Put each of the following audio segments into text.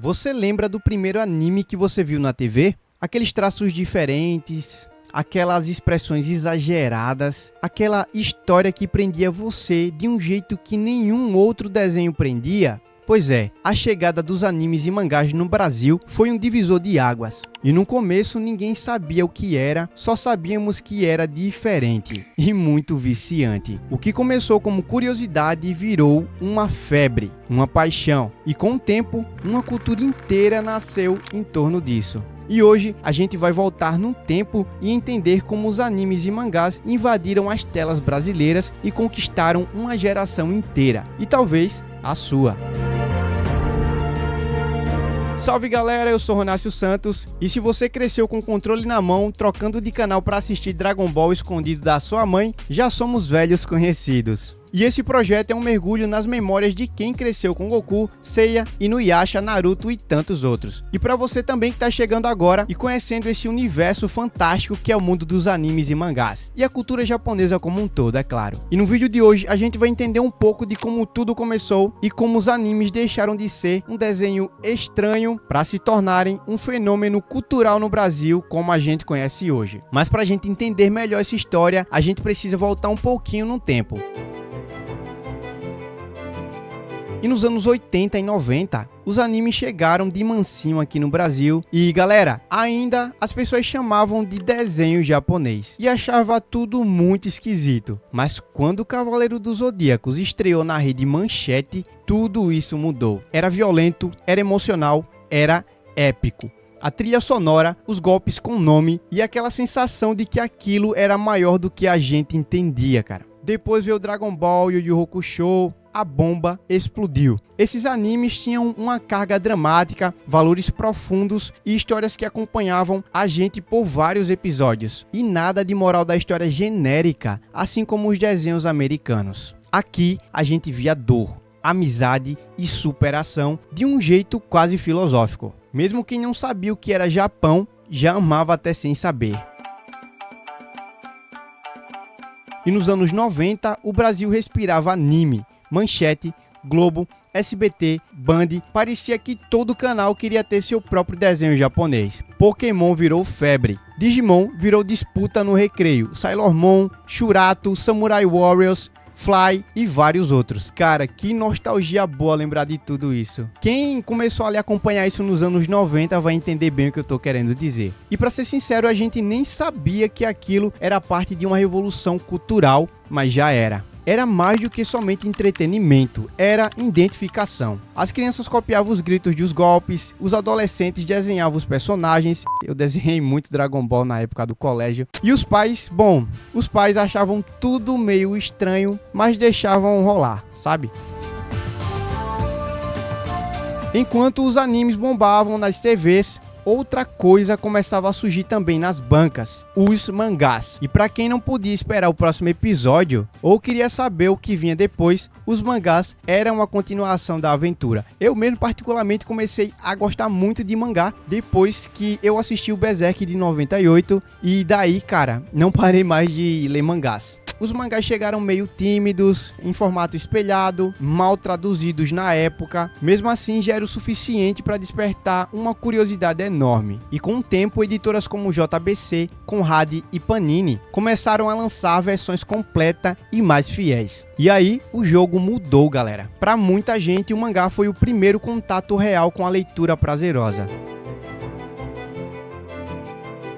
Você lembra do primeiro anime que você viu na TV? Aqueles traços diferentes, aquelas expressões exageradas, aquela história que prendia você de um jeito que nenhum outro desenho prendia? Pois é, a chegada dos animes e mangás no Brasil foi um divisor de águas. E no começo ninguém sabia o que era, só sabíamos que era diferente e muito viciante. O que começou como curiosidade virou uma febre, uma paixão. E com o tempo, uma cultura inteira nasceu em torno disso. E hoje a gente vai voltar no tempo e entender como os animes e mangás invadiram as telas brasileiras e conquistaram uma geração inteira. E talvez a sua. Salve galera, eu sou Ronácio Santos e se você cresceu com o controle na mão, trocando de canal para assistir Dragon Ball escondido da sua mãe, já somos velhos conhecidos. E esse projeto é um mergulho nas memórias de quem cresceu com Goku, Seiya, Inuyasha, Naruto e tantos outros. E para você também que está chegando agora e conhecendo esse universo fantástico que é o mundo dos animes e mangás. E a cultura japonesa como um todo, é claro. E no vídeo de hoje a gente vai entender um pouco de como tudo começou e como os animes deixaram de ser um desenho estranho para se tornarem um fenômeno cultural no Brasil como a gente conhece hoje. Mas para a gente entender melhor essa história, a gente precisa voltar um pouquinho no tempo. E nos anos 80 e 90, os animes chegaram de mansinho aqui no Brasil. E galera, ainda as pessoas chamavam de desenho japonês. E achava tudo muito esquisito. Mas quando o Cavaleiro dos Zodíacos estreou na rede Manchete, tudo isso mudou. Era violento, era emocional, era épico. A trilha sonora, os golpes com nome e aquela sensação de que aquilo era maior do que a gente entendia, cara. Depois veio Dragon Ball, Yu Yu Hakusho, a bomba explodiu. Esses animes tinham uma carga dramática, valores profundos e histórias que acompanhavam a gente por vários episódios. E nada de moral da história genérica, assim como os desenhos americanos. Aqui a gente via dor, amizade e superação de um jeito quase filosófico. Mesmo quem não sabia o que era Japão, já amava até sem saber. E nos anos 90, o Brasil respirava anime. Manchete, Globo, SBT, Band, parecia que todo canal queria ter seu próprio desenho japonês. Pokémon virou febre, Digimon virou disputa no recreio, Sailor Moon, Shurato, Samurai Warriors, Fly e vários outros. Cara, que nostalgia boa lembrar de tudo isso. Quem começou a acompanhar isso nos anos 90 vai entender bem o que eu tô querendo dizer. E pra ser sincero, a gente nem sabia que aquilo era parte de uma revolução cultural, mas já era. Era mais do que somente entretenimento, era identificação. As crianças copiavam os gritos dos golpes, os adolescentes desenhavam os personagens. Eu desenhei muito Dragon Ball na época do colégio. E os pais, os pais achavam tudo meio estranho, mas deixavam rolar, sabe? Enquanto os animes bombavam nas TVs, outra coisa começava a surgir também nas bancas, os mangás. E para quem não podia esperar o próximo episódio, ou queria saber o que vinha depois, os mangás eram a continuação da aventura. Eu mesmo particularmente comecei a gostar muito de mangá depois que eu assisti o Berserk de 98 e daí, cara, não parei mais de ler mangás. Os mangás chegaram meio tímidos, em formato espelhado, mal traduzidos na época. Mesmo assim, já era o suficiente para despertar uma curiosidade enorme. E com o tempo, editoras como JBC, Conrad e Panini começaram a lançar versões completas e mais fiéis. E aí, o jogo mudou, galera. Para muita gente, o mangá foi o primeiro contato real com a leitura prazerosa.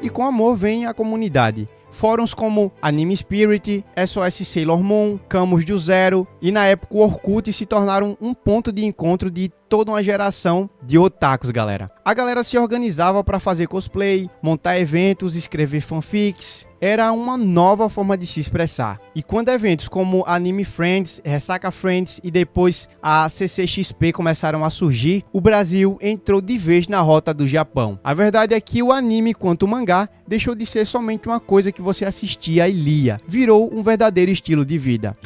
E com amor vem a comunidade. Fóruns como Anime Spirit, SOS Sailor Moon, Camus do Zero e na época o Orkut se tornaram um ponto de encontro de toda uma geração de otakus, galera. A galera se organizava para fazer cosplay, montar eventos, escrever fanfics. Era uma nova forma de se expressar. E quando eventos como Anime Friends, Ressaca Friends e depois a CCXP começaram a surgir, o Brasil entrou de vez na rota do Japão. A verdade é que o anime, quanto o mangá, deixou de ser somente uma coisa que você assistia e lia. Virou um verdadeiro estilo de vida.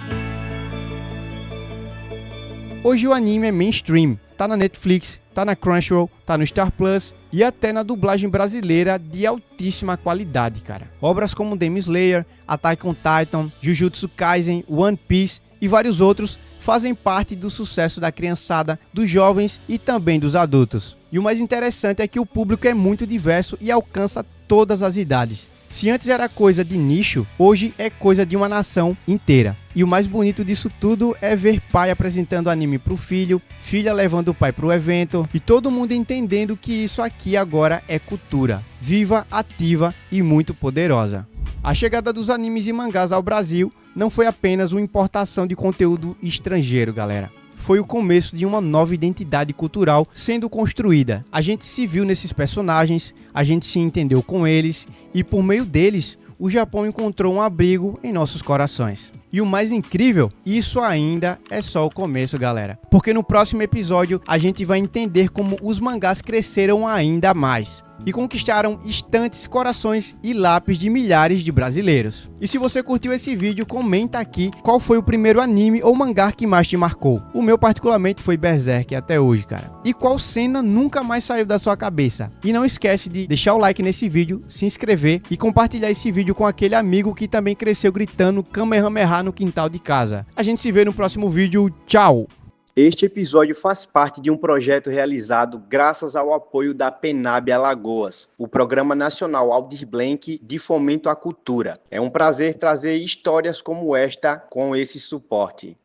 Hoje o anime é mainstream. Tá na Netflix, tá na Crunchyroll, tá no Star Plus e até na dublagem brasileira de altíssima qualidade, cara. Obras como Demon Slayer, Attack on Titan, Jujutsu Kaisen, One Piece e vários outros fazem parte do sucesso da criançada, dos jovens e também dos adultos. E o mais interessante é que o público é muito diverso e alcança todas as idades. Se antes era coisa de nicho, hoje é coisa de uma nação inteira. E o mais bonito disso tudo é ver pai apresentando anime pro filho, filha levando o pai pro evento e todo mundo entendendo que isso aqui agora é cultura, viva, ativa e muito poderosa. A chegada dos animes e mangás ao Brasil não foi apenas uma importação de conteúdo estrangeiro, galera. Foi o começo de uma nova identidade cultural sendo construída. A gente se viu nesses personagens, a gente se entendeu com eles e por meio deles, o Japão encontrou um abrigo em nossos corações. E o mais incrível, isso ainda é só o começo, galera. Porque no próximo episódio a gente vai entender como os mangás cresceram ainda mais e conquistaram estantes, corações e lápis de milhares de brasileiros. E se você curtiu esse vídeo, comenta aqui qual foi o primeiro anime ou mangá que mais te marcou. O meu particularmente foi Berserk até hoje, cara. E qual cena nunca mais saiu da sua cabeça? E não esquece de deixar o like nesse vídeo, se inscrever e compartilhar esse vídeo com aquele amigo que também cresceu gritando Kamehameha no quintal de casa. A gente se vê no próximo vídeo. Tchau! Este episódio faz parte de um projeto realizado graças ao apoio da PENAB Alagoas, o Programa Nacional Aldir Blanc de Fomento à Cultura. É um prazer trazer histórias como esta com esse suporte.